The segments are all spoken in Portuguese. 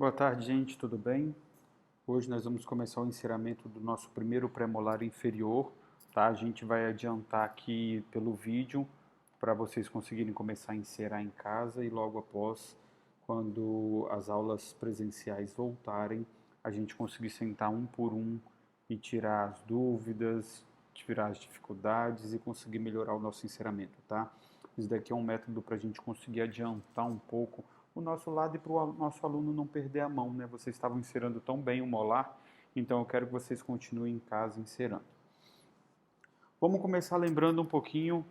Boa tarde, gente, tudo bem? Hoje nós vamos começar o enceramento do nosso primeiro premolar inferior, tá? A gente vai adiantar aqui pelo vídeo para vocês conseguirem começar a encerar em casa e logo após, quando as aulas presenciais voltarem, a gente conseguir sentar um por um e tirar as dúvidas, tirar as dificuldades e conseguir melhorar o nosso enceramento, tá? Isso daqui é um método para a gente conseguir adiantar um pouco o nosso lado e para o nosso aluno não perder a mão, né? Vocês estavam encerando tão bem o molar, então eu quero que vocês continuem em casa encerando. Vamos começar lembrando um pouquinho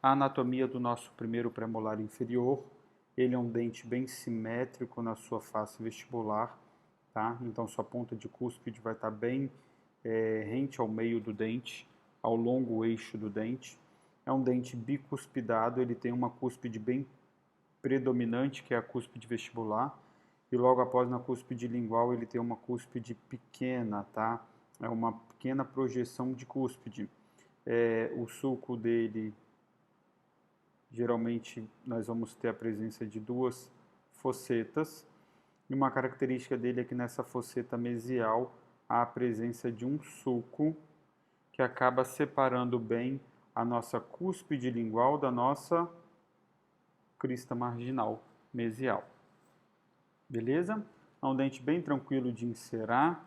a anatomia do nosso primeiro premolar inferior. Ele é um dente bem simétrico na sua face vestibular, tá? Então sua ponta de cúspide vai estar bem rente ao meio do dente, ao longo eixo do dente. É um dente bicuspidado, ele tem uma cúspide bem predominante, que é a cúspide vestibular, e logo após na cúspide lingual ele tem uma cúspide pequena, tá? É uma pequena projeção de cúspide. O sulco dele, geralmente nós vamos ter a presença de duas fossetas, e uma característica dele é que nessa fosseta mesial há a presença de um sulco que acaba separando bem a nossa cúspide lingual da nossa crista marginal mesial. Beleza? É um dente bem tranquilo de encerar.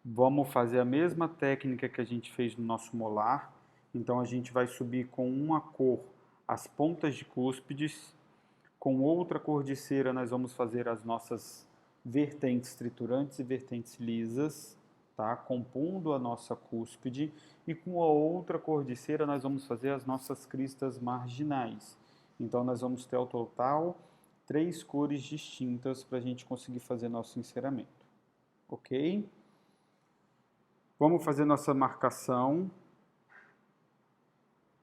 Vamos fazer a mesma técnica que a gente fez no nosso molar. Então a gente vai subir com uma cor as pontas de cúspides, com outra cor de cera nós vamos fazer as nossas vertentes triturantes e vertentes lisas, tá? Compondo a nossa cúspide, e com a outra cor de cera nós vamos fazer as nossas cristas marginais. Então nós vamos ter ao total 3 cores distintas para a gente conseguir fazer nosso enceramento, ok? Vamos fazer nossa marcação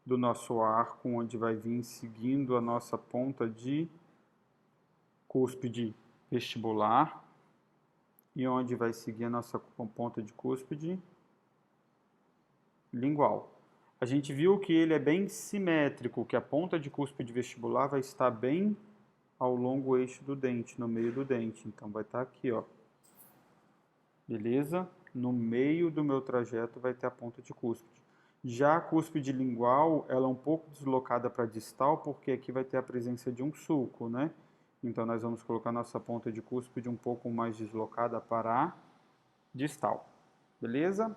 do nosso arco, onde vai vir seguindo a nossa ponta de cúspide vestibular e onde vai seguir a nossa ponta de cúspide lingual. A gente viu que ele é bem simétrico, que a ponta de cúspide vestibular vai estar bem ao longo eixo do dente, no meio do dente. Então vai estar aqui, ó. Beleza? No meio do meu trajeto vai ter a ponta de cúspide. Já a cúspide lingual, ela é um pouco deslocada para distal, porque aqui vai ter a presença de um sulco, né? Então nós vamos colocar nossa ponta de cúspide um pouco mais deslocada para a distal. Beleza?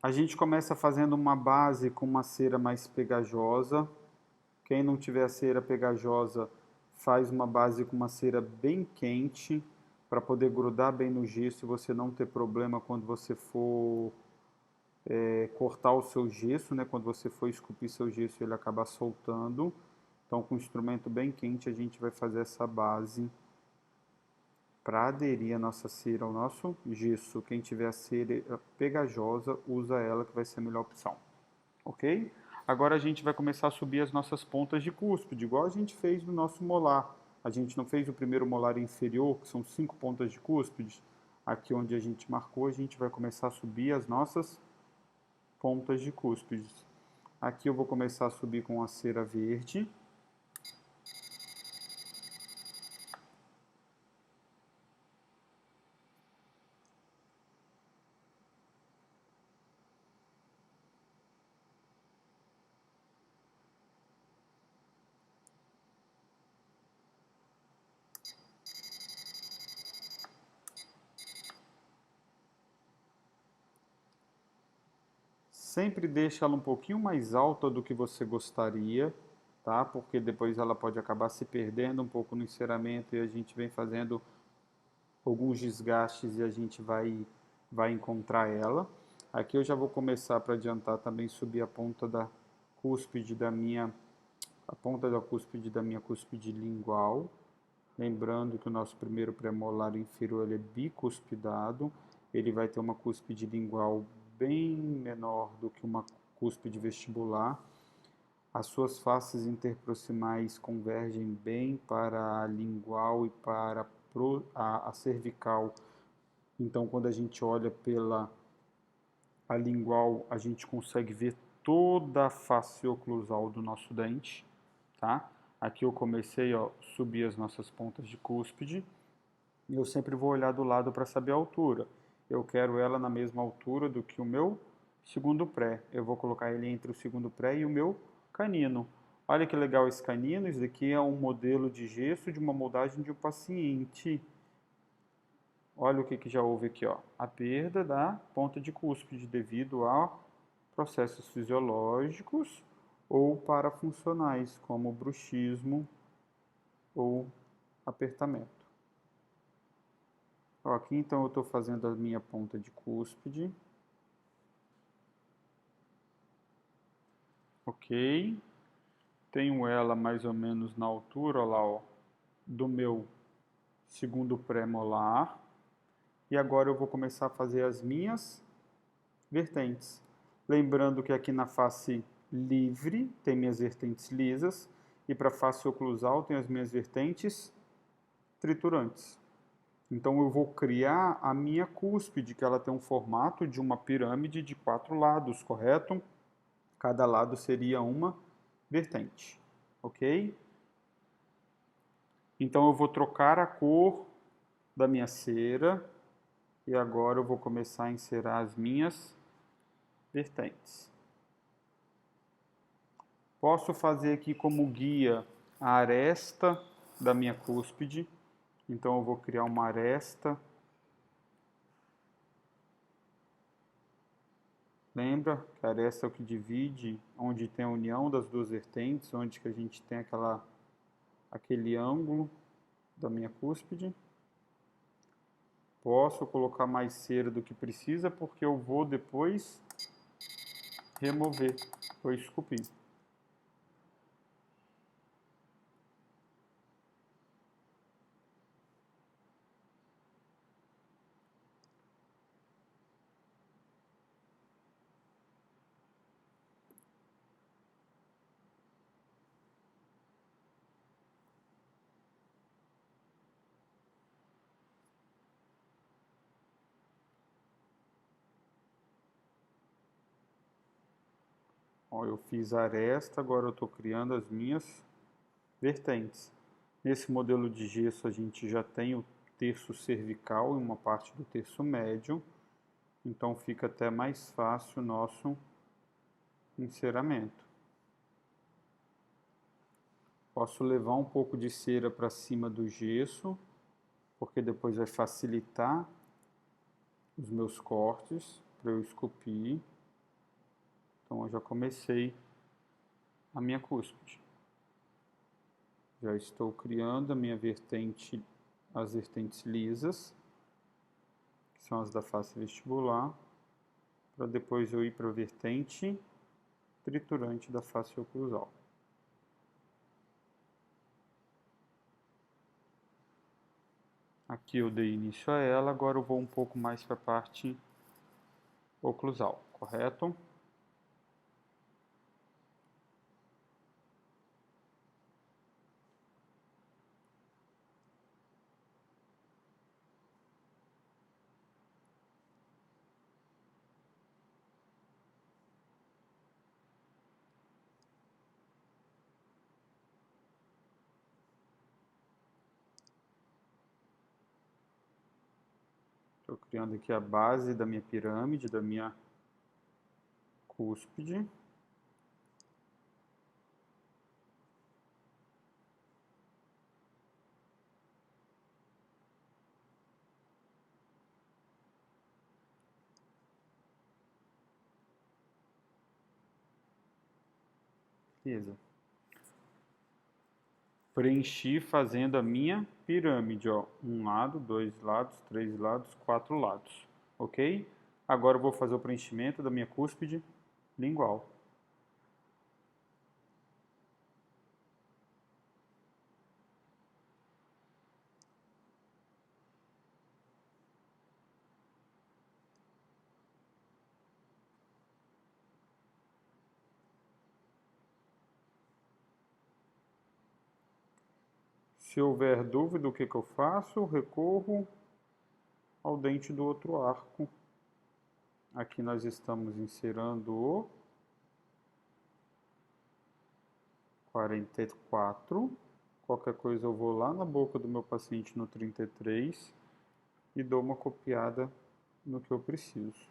A gente começa fazendo uma base com uma cera mais pegajosa. Quem não tiver cera pegajosa, faz uma base com uma cera bem quente, para poder grudar bem no gesso e você não ter problema quando você for cortar o seu gesso, né? Quando você for esculpir seu gesso, ele acabar soltando. Então, com um instrumento bem quente, a gente vai fazer essa base para aderir a nossa cera ao nosso gesso. Quem tiver a cera pegajosa, usa ela, que vai ser a melhor opção. Ok? Agora a gente vai começar a subir as nossas pontas de cúspide, igual a gente fez no nosso molar. A gente não fez o primeiro molar inferior, que são 5 pontas de cúspide. Aqui onde a gente marcou, a gente vai começar a subir as nossas pontas de cúspides. Aqui eu vou começar a subir com a cera verde. Sempre deixa ela um pouquinho mais alta do que você gostaria, tá? Porque depois ela pode acabar se perdendo um pouco no enceramento e a gente vem fazendo alguns desgastes e a gente vai encontrar ela. Aqui eu já vou começar para adiantar também subir a ponta da cúspide da minha cúspide lingual. Lembrando que o nosso primeiro premolar inferior ele é bicuspidado, ele vai ter uma cúspide lingual bem menor do que uma cúspide vestibular. As suas faces interproximais convergem bem para a lingual e para a cervical. Então, quando a gente olha pela a lingual, a gente consegue ver toda a face oclusal do nosso dente, tá? Aqui eu comecei, ó, subir as nossas pontas de cúspide. E eu sempre vou olhar do lado para saber a altura. Eu quero ela na mesma altura do que o meu segundo pré. Eu vou colocar ele entre o segundo pré e o meu canino. Olha que legal esse canino. Isso daqui é um modelo de gesso de uma moldagem de um paciente. Olha o que já houve aqui, ó. A perda da ponta de cúspide devido a processos fisiológicos ou parafuncionais, como bruxismo ou apertamento. Ó, aqui então eu estou fazendo a minha ponta de cúspide. Ok. Tenho ela mais ou menos na altura, ó lá, ó, do meu segundo pré-molar. E agora eu vou começar a fazer as minhas vertentes. Lembrando que aqui na face livre tem minhas vertentes lisas e para a face oclusal tem as minhas vertentes triturantes. Então eu vou criar a minha cúspide, que ela tem um formato de uma pirâmide de 4 lados, correto? Cada lado seria uma vertente, ok? Então eu vou trocar a cor da minha cera e agora eu vou começar a inserar as minhas vertentes. Posso fazer aqui como guia a aresta da minha cúspide. Então eu vou criar uma aresta. Lembra que a aresta é o que divide, onde tem a união das duas vertentes, onde que a gente tem aquele ângulo da minha cúspide. Posso colocar mais cera do que precisa, porque eu vou depois remover, ou esculpir. Ó, eu fiz a aresta, agora eu estou criando as minhas vertentes. Nesse modelo de gesso a gente já tem o terço cervical e uma parte do terço médio, então fica até mais fácil o nosso enceramento. Posso levar um pouco de cera para cima do gesso, porque depois vai facilitar os meus cortes para eu esculpir. Então eu já comecei a minha cúspide. Já estou criando a minha vertente, as vertentes lisas, que são as da face vestibular, para depois eu ir para a vertente triturante da face oclusal. Aqui eu dei início a ela, agora eu vou um pouco mais para a parte oclusal, correto? Estou criando aqui a base da minha pirâmide, da minha cúspide. Beleza. Preenchi fazendo a minha pirâmide, ó. Um lado, 2 lados, 3 lados, 4 lados, ok? Agora eu vou fazer o preenchimento da minha cúspide lingual. Se houver dúvida do que eu faço, recorro ao dente do outro arco. Aqui nós estamos inserando o 44. Qualquer coisa eu vou lá na boca do meu paciente no 33 e dou uma copiada no que eu preciso.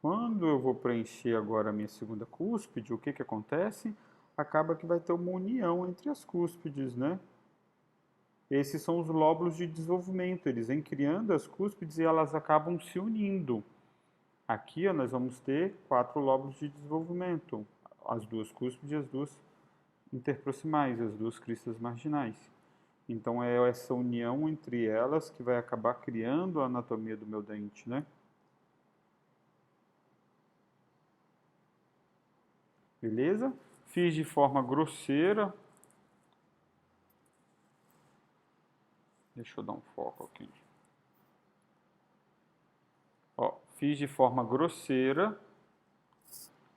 Quando eu vou preencher agora a minha segunda cúspide, o que que acontece? Acaba que vai ter uma união entre as cúspides, né? Esses são os lóbulos de desenvolvimento, eles vêm criando as cúspides e elas acabam se unindo. Aqui ó, nós vamos ter 4 lóbulos de desenvolvimento, as duas cúspides e as duas interproximais, as duas cristas marginais. Então é essa união entre elas que vai acabar criando a anatomia do meu dente, né? Beleza? Fiz de forma grosseira. Deixa eu dar um foco aqui. Ó, fiz de forma grosseira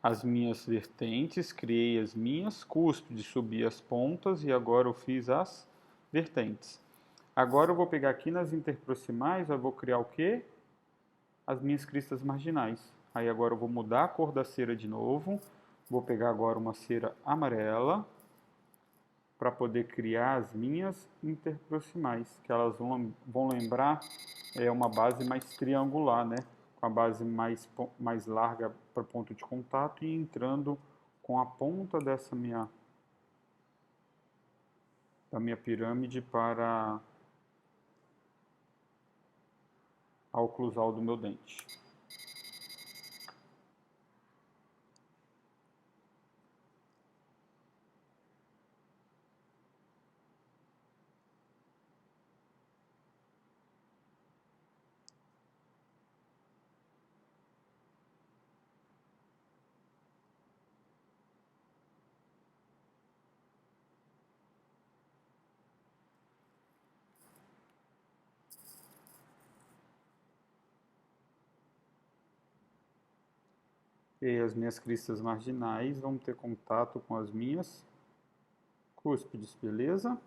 as minhas vertentes, criei as minhas cúspides, subi as pontas e agora eu fiz as vertentes. Agora eu vou pegar aqui nas interproximais, eu vou criar o quê? As minhas cristas marginais. Aí agora eu vou mudar a cor da cera de novo. Vou pegar agora uma cera amarela para poder criar as minhas interproximais, que elas vão lembrar uma base mais triangular, né? Com a base mais larga para ponto de contato e entrando com a ponta da minha pirâmide para a oclusal do meu dente. E as minhas cristas marginais vão ter contato com as minhas cúspides, beleza?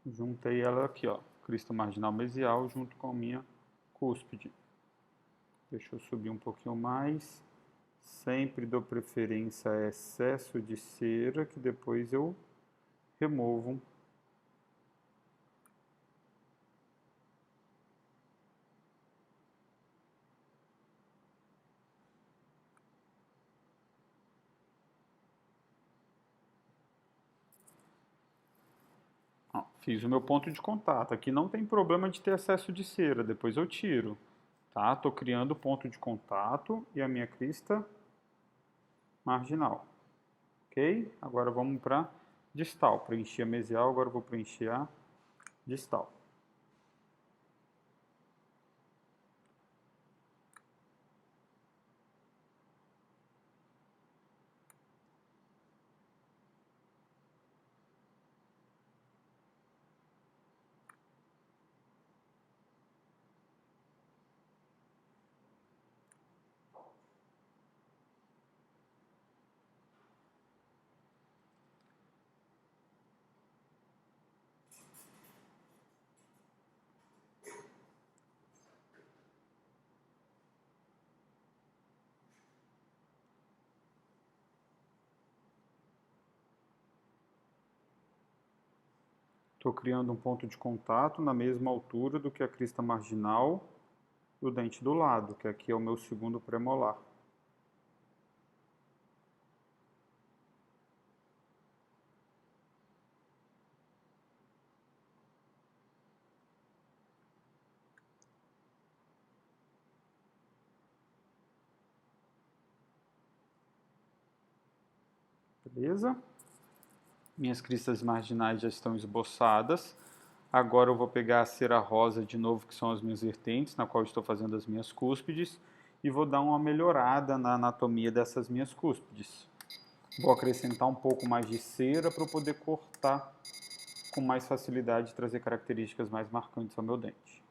Juntei ela aqui, ó, crista marginal mesial junto com a minha cúspide. Deixa eu subir um pouquinho mais. Sempre dou preferência a excesso de cera, que depois eu removo. Ó, fiz o meu ponto de contato. Aqui não tem problema de ter excesso de cera, depois eu tiro. Tá? Tô criando o ponto de contato e a minha crista marginal. Ok? Agora vamos para distal. Preenchi a mesial, agora eu vou preencher a distal. Estou criando um ponto de contato na mesma altura do que a crista marginal do dente do lado, que aqui é o meu segundo premolar. Beleza? Minhas cristas marginais já estão esboçadas. Agora eu vou pegar a cera rosa de novo, que são as minhas vertentes, na qual estou fazendo as minhas cúspides, e vou dar uma melhorada na anatomia dessas minhas cúspides. Vou acrescentar um pouco mais de cera para eu poder cortar com mais facilidade e trazer características mais marcantes ao meu dente.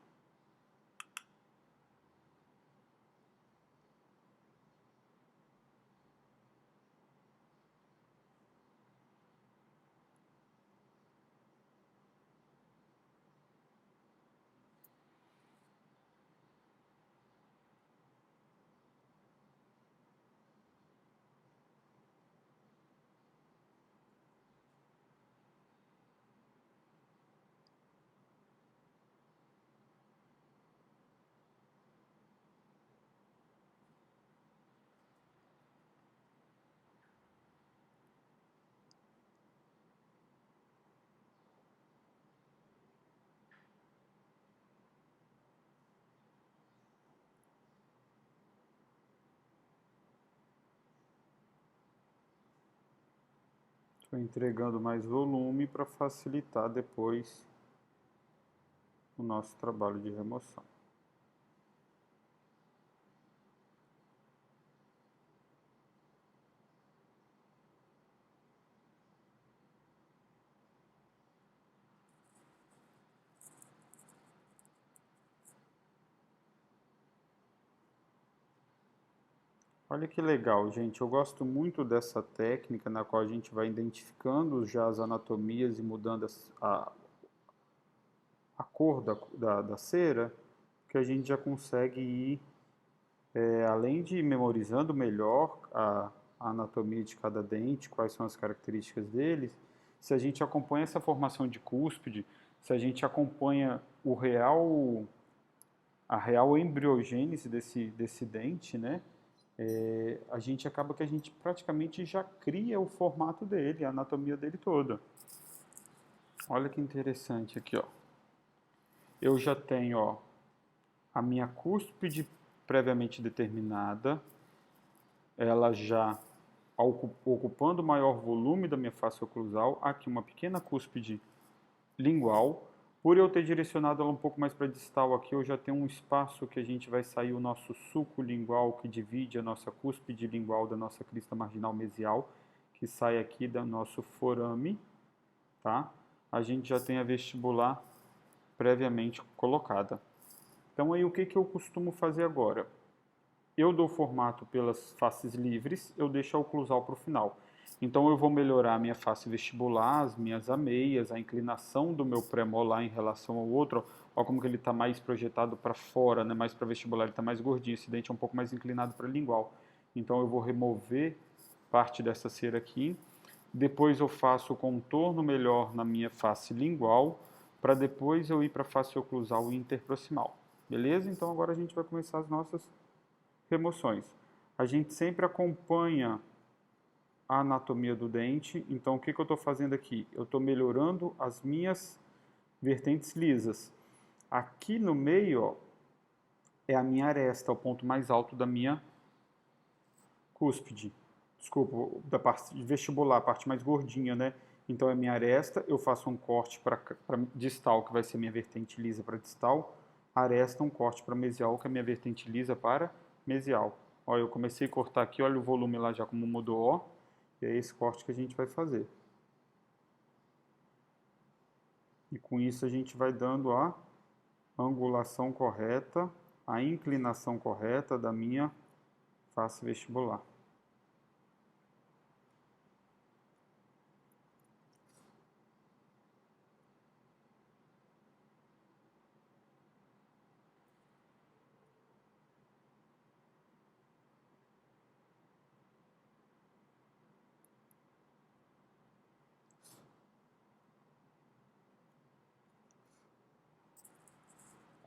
Estou entregando mais volume para facilitar depois o nosso trabalho de remoção. Olha que legal, gente. Eu gosto muito dessa técnica na qual a gente vai identificando já as anatomias e mudando a cor da cera, que a gente já consegue ir, além de ir memorizando melhor a anatomia de cada dente, quais são as características deles, se a gente acompanha essa formação de cúspide, se a gente acompanha a real embriogênese desse dente, né? A gente acaba que a gente praticamente já cria o formato dele, a anatomia dele toda. Olha que interessante aqui, ó. Eu já tenho, ó, a minha cúspide previamente determinada, ela já ocupando o maior volume da minha face oclusal, aqui uma pequena cúspide lingual. Por eu ter direcionado ela um pouco mais para distal aqui, eu já tenho um espaço que a gente vai sair o nosso sulco lingual, que divide a nossa cúspide lingual da nossa crista marginal mesial, que sai aqui do nosso forame, tá? A gente já tem a vestibular previamente colocada. Então aí o que eu costumo fazer agora? Eu dou formato pelas faces livres, eu deixo a oclusal para o final. Então eu vou melhorar a minha face vestibular, as minhas ameias, a inclinação do meu pré-molar em relação ao outro. Olha como que ele está mais projetado para fora, né? Mais para vestibular, ele está mais gordinho. Esse dente é um pouco mais inclinado para lingual. Então eu vou remover parte dessa cera aqui. Depois eu faço o contorno melhor na minha face lingual, para depois eu ir para a face oclusal e interproximal. Beleza? Então agora a gente vai começar as nossas remoções. A gente sempre acompanha a anatomia do dente, então o que eu estou fazendo aqui? Eu estou melhorando as minhas vertentes lisas. Aqui no meio, ó, é a minha aresta, o ponto mais alto da minha cúspide. Desculpa, da parte vestibular, a parte mais gordinha, né? Então é minha aresta, eu faço um corte para distal, que vai ser minha vertente lisa para distal, aresta, um corte para mesial, que é minha vertente lisa para mesial. Olha, eu comecei a cortar aqui, olha o volume lá já como mudou, ó. E é esse corte que a gente vai fazer. E com isso a gente vai dando a angulação correta, a inclinação correta da minha face vestibular.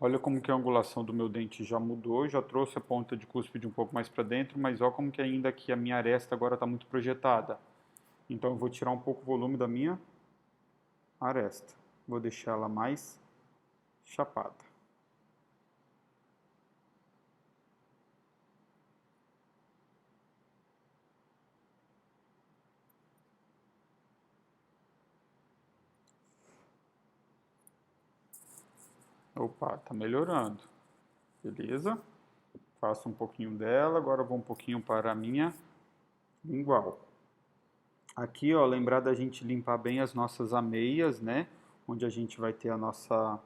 Olha como que a angulação do meu dente já mudou, já trouxe a ponta de cúspide um pouco mais para dentro, mas olha como que ainda aqui a minha aresta agora está muito projetada. Então eu vou tirar um pouco o volume da minha aresta. Vou deixar ela mais chapada. Opa, tá melhorando. Beleza? Faço um pouquinho dela, agora vou um pouquinho para a minha lingual. Aqui, ó, lembrar da gente limpar bem as nossas ameias, né? Onde a gente vai ter a nossa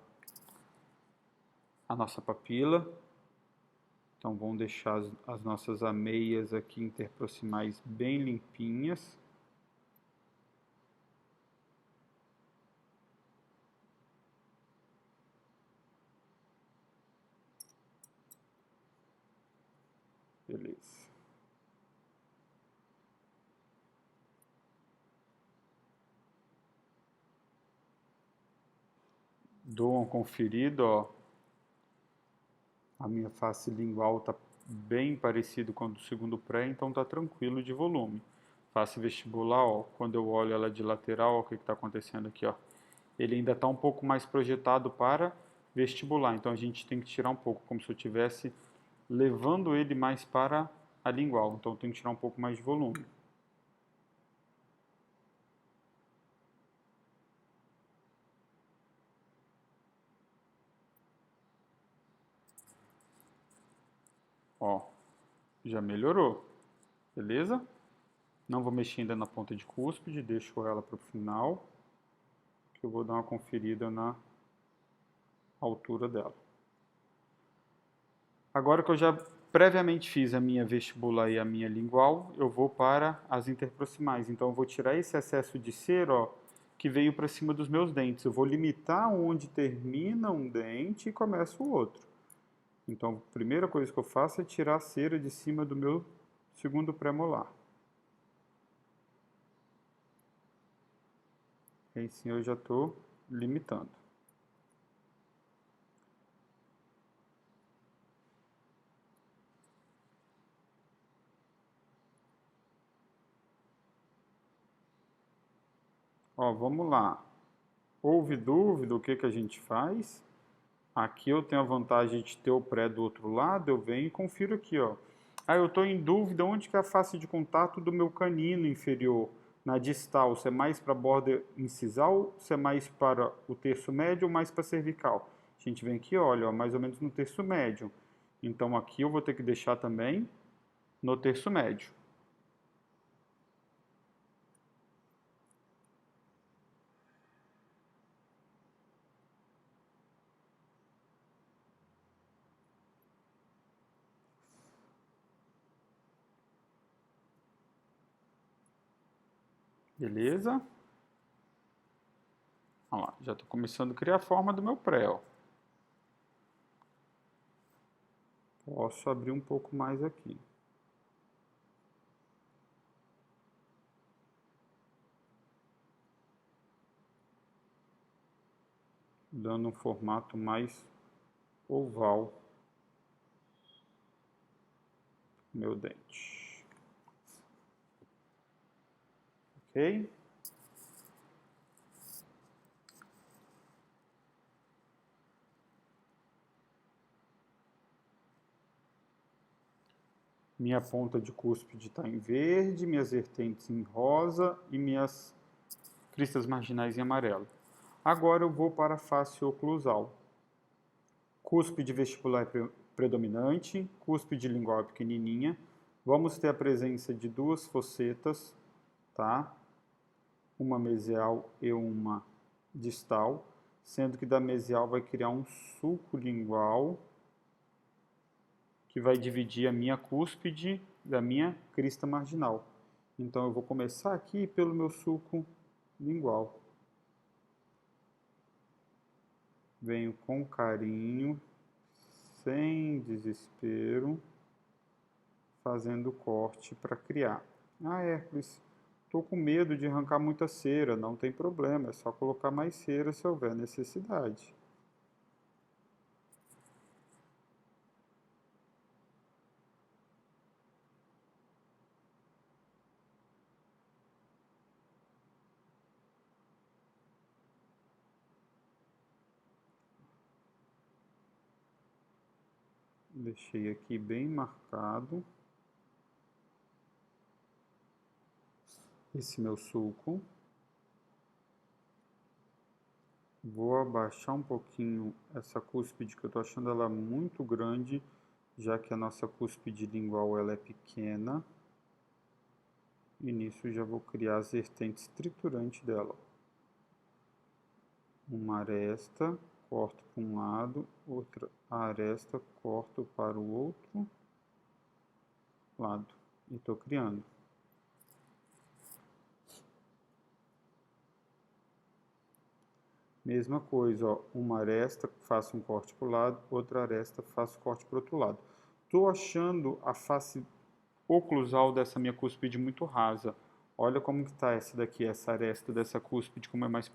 papila. Então, vamos deixar as nossas ameias aqui interproximais bem limpinhas. Beleza. Dou uma conferida, ó. A minha face lingual está bem parecido com a do segundo pré, então está tranquilo de volume. Face vestibular, ó, quando eu olho ela de lateral, ó, o que está acontecendo aqui, ó. Ele ainda está um pouco mais projetado para vestibular, então a gente tem que tirar um pouco, como se eu estivesse levando ele mais para a lingual, então tem que tirar um pouco mais de volume. Ó, já melhorou, beleza? Não vou mexer ainda na ponta de cúspide, deixo ela para o final, que eu vou dar uma conferida na altura dela. Agora que eu já previamente fiz a minha vestibular e a minha lingual, eu vou para as interproximais. Então eu vou tirar esse excesso de cera, ó, que veio para cima dos meus dentes. Eu vou limitar onde termina um dente e começa o outro. Então a primeira coisa que eu faço é tirar a cera de cima do meu segundo pré-molar. Aí sim eu já estou limitando. Ó, vamos lá. Houve dúvida, o que que a gente faz? Aqui eu tenho a vantagem de ter o pré do outro lado, eu venho e confiro aqui, ó. Ah, eu estou em dúvida onde que é a face de contato do meu canino inferior, na distal, se é mais para a borda incisal, se é mais para o terço médio ou mais para a cervical. A gente vem aqui, olha, ó, mais ou menos no terço médio. Então aqui eu vou ter que deixar também no terço médio. Beleza? Olha lá, já estou começando a criar a forma do meu pré, ó. Posso abrir um pouco mais aqui. Dando um formato mais oval no meu dente. Ok? Minha ponta de cúspide está em verde, minhas vertentes em rosa e minhas cristas marginais em amarelo. Agora eu vou para a face oclusal. Cúspide vestibular predominante, cúspide lingual pequenininha. Vamos ter a presença de duas fossetas, tá? Uma mesial e uma distal, sendo que da mesial vai criar um sulco lingual que vai dividir a minha cúspide da minha crista marginal. Então eu vou começar aqui pelo meu sulco lingual. Venho com carinho, sem desespero, fazendo corte para criar. Ah, Hércules, estou com medo de arrancar muita cera. Não tem problema, é só colocar mais cera se houver necessidade. Deixei aqui bem marcado esse meu sulco. Vou abaixar um pouquinho essa cúspide, que eu estou achando ela muito grande, já que a nossa cúspide lingual ela é pequena. E nisso já vou criar as vertentes triturantes dela. Uma aresta, corto para um lado, outra aresta, corto para o outro lado. E estou criando. Mesma coisa, ó, uma aresta, faço um corte para o lado, outra aresta, faço corte para o outro lado. Estou achando a face oclusal dessa minha cúspide muito rasa. Olha como que está essa daqui, essa aresta dessa cúspide, como é mais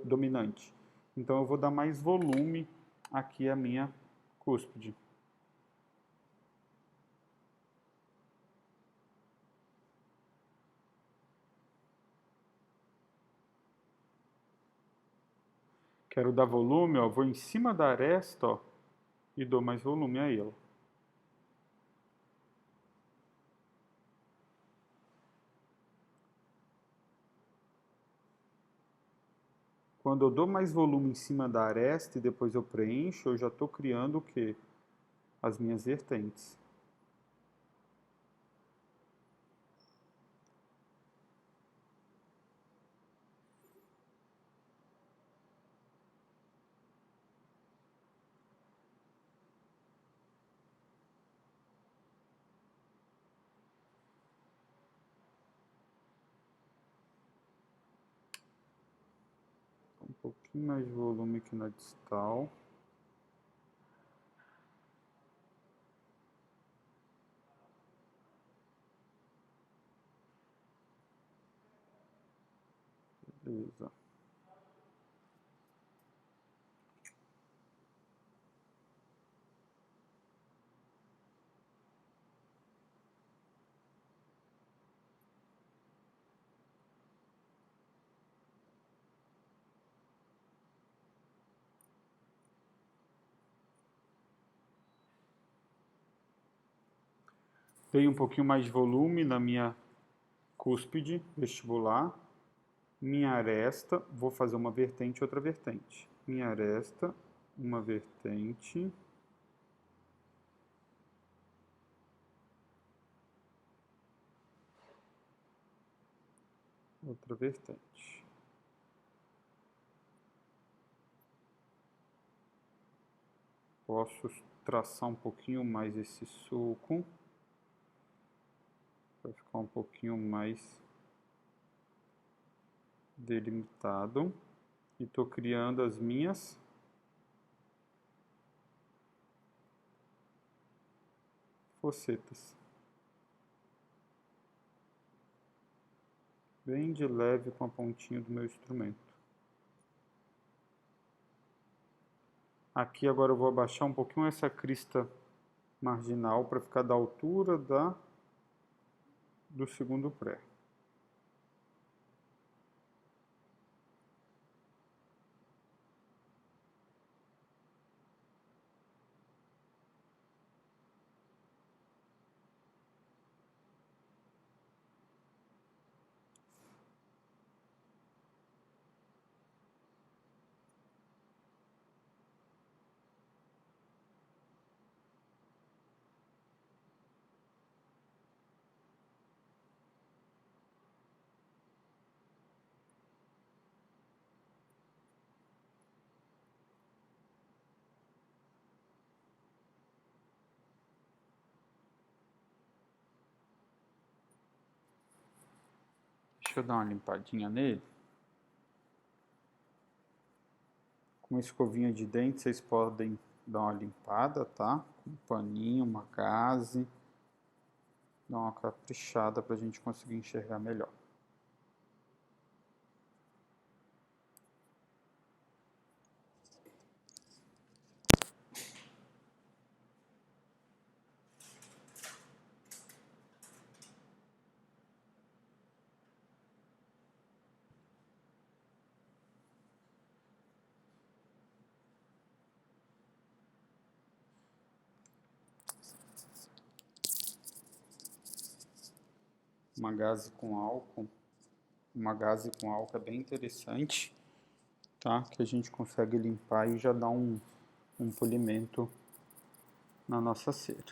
dominante. Então eu vou dar mais volume aqui à minha cúspide. Quero dar volume, ó, vou em cima da aresta, ó, e dou mais volume a ela. Quando eu dou mais volume em cima da aresta e depois eu preencho, eu já estou criando o quê? as minhas vertentes. Um pouquinho mais de volume aqui na distal. Beleza. Dei um pouquinho mais de volume na minha cúspide vestibular. Minha aresta, vou fazer uma vertente e outra vertente. Minha aresta, uma vertente. Outra vertente. Posso traçar um pouquinho mais esse sulco, para ficar um pouquinho mais delimitado. E estou criando as minhas focetas. Bem de leve com a pontinha do meu instrumento. Aqui agora eu vou abaixar um pouquinho essa crista marginal para ficar da altura do segundo pré. Deixa eu dar uma limpadinha nele. Com uma escovinha de dente vocês podem dar uma limpada, tá? Com um paninho, uma gaze. Dar uma caprichada para a gente conseguir enxergar melhor. Uma gaze com álcool é bem interessante, tá? Que a gente consegue limpar e já dá um polimento na nossa cera.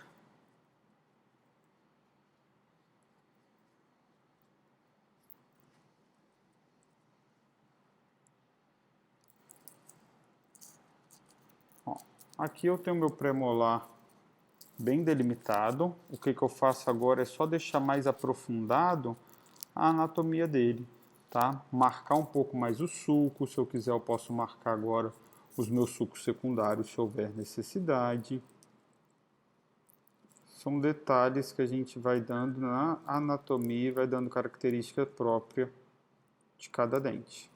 Ó, aqui eu tenho meu premolar bem delimitado. O que eu faço agora é só deixar mais aprofundado a anatomia dele, tá? Marcar um pouco mais o sulco, se eu quiser eu posso marcar agora os meus sulcos secundários se houver necessidade. São detalhes que a gente vai dando na anatomia e vai dando característica própria de cada dente.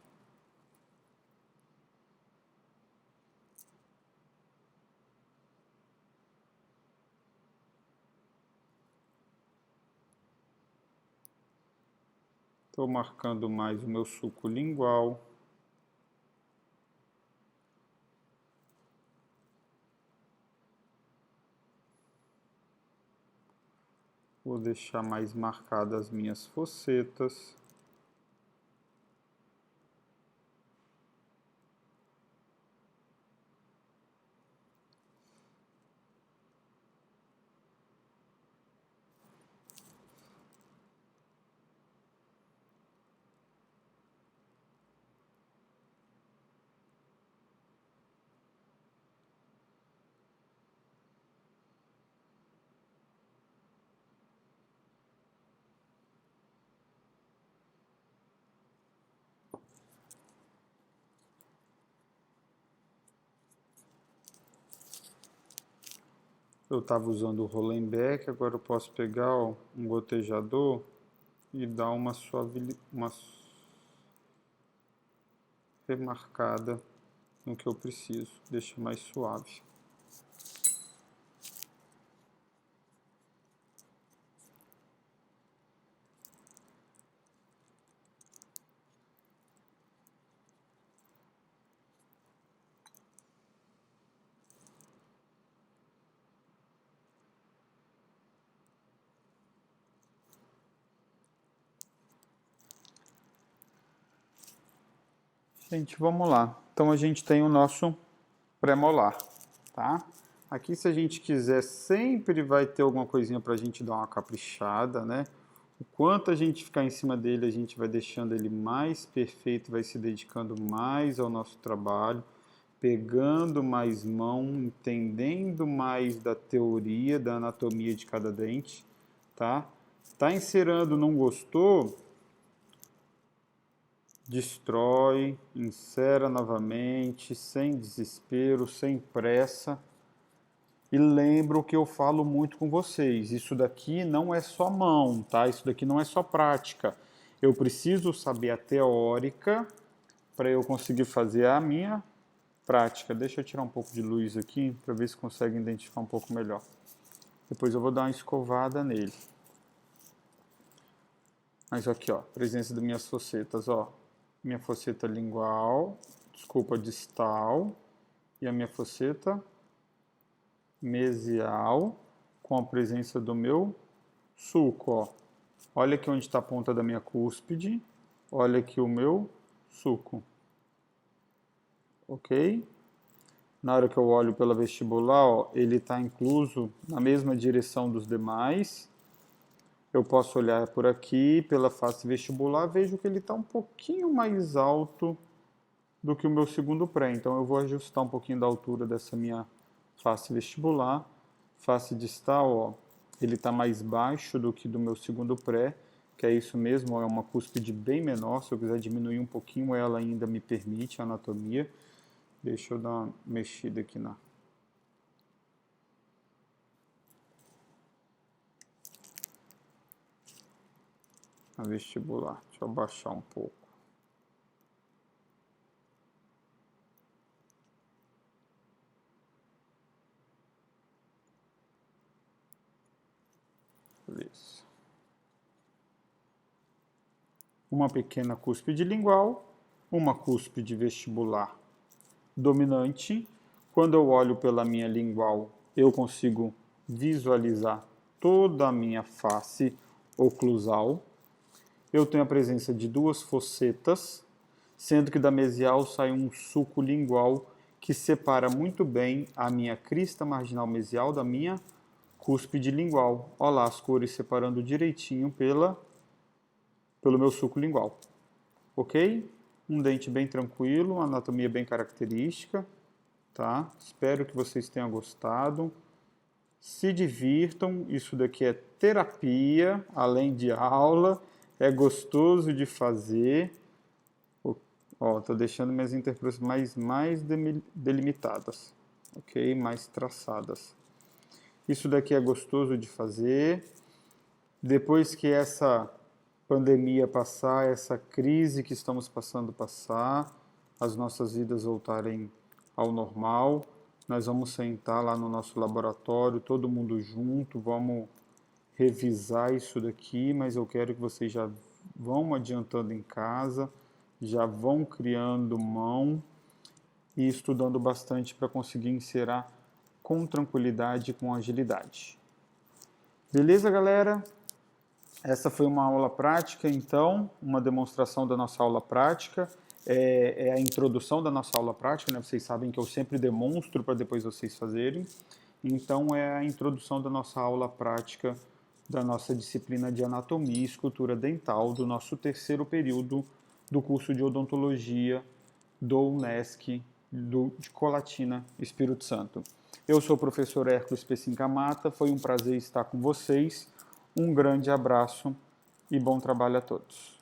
Estou marcando mais o meu sulco lingual. Vou deixar mais marcadas as minhas focetas. Eu estava usando o Rollenbeck, agora eu posso pegar, ó, um gotejador e dar uma remarcada no que eu preciso, deixa mais suave. Gente, vamos lá. Então a gente tem o nosso pré-molar, tá? Aqui, se a gente quiser, sempre vai ter alguma coisinha para a gente dar uma caprichada, né? O quanto a gente ficar em cima dele, a gente vai deixando ele mais perfeito, vai se dedicando mais ao nosso trabalho, pegando mais mão, entendendo mais da teoria, da anatomia de cada dente, tá? Tá encerando, não gostou? Destrói, insera novamente, sem desespero, sem pressa. E lembra o que eu falo muito com vocês, isso daqui não é só mão, tá? Isso daqui não é só prática. Eu preciso saber a teórica para eu conseguir fazer a minha prática. Deixa eu tirar um pouco de luz aqui para ver se consegue identificar um pouco melhor. Depois eu vou dar uma escovada nele. Mas aqui, ó, presença das minhas facetas, ó. Minha faceta lingual, desculpa, distal, e a minha faceta mesial, com a presença do meu sulco, ó. Olha aqui onde está a ponta da minha cúspide, olha aqui o meu sulco, ok? Na hora que eu olho pela vestibular, ó, ele está incluso na mesma direção dos demais. Eu posso olhar por aqui, pela face vestibular, vejo que ele está um pouquinho mais alto do que o meu segundo pré. Então eu vou ajustar um pouquinho da altura dessa minha face vestibular. Face distal, ó, ele está mais baixo do que do meu segundo pré, que é isso mesmo, ó, é uma cúspide bem menor. Se eu quiser diminuir um pouquinho, ela ainda me permite a anatomia. Deixa eu dar uma mexida aqui na vestibular. Deixa eu abaixar um pouco. Beleza. Uma pequena cúspide lingual, uma cúspide vestibular dominante. Quando eu olho pela minha lingual, eu consigo visualizar toda a minha face oclusal. Eu tenho a presença de duas fossetas, sendo que da mesial sai um sulco lingual que separa muito bem a minha crista marginal mesial da minha cúspide lingual. Olha lá as cores separando direitinho pelo meu sulco lingual. Ok? Um dente bem tranquilo, uma anatomia bem característica. Tá? Espero que vocês tenham gostado. Se divirtam, isso daqui é terapia, além de aula. É gostoso de fazer. Ó, tô deixando minhas interpretações mais delimitadas, ok? Mais traçadas. Isso daqui é gostoso de fazer. Depois que essa pandemia passar, essa crise que estamos passando passar, as nossas vidas voltarem ao normal, nós vamos sentar lá no nosso laboratório, todo mundo junto, vamos revisar isso daqui, mas eu quero que vocês já vão adiantando em casa, já vão criando mão e estudando bastante para conseguir encerar com tranquilidade e com agilidade. Beleza, galera? Essa foi uma aula prática, então, uma demonstração da nossa aula prática. É a introdução da nossa aula prática, né? Vocês sabem que eu sempre demonstro para depois vocês fazerem. Então, é a introdução da nossa aula prática da nossa disciplina de Anatomia e Escultura Dental, do nosso terceiro período do curso de Odontologia do UNESC de Colatina, Espírito Santo. Eu sou o professor Hércules Pessinca-Mata, foi um prazer estar com vocês. Um grande abraço e bom trabalho a todos.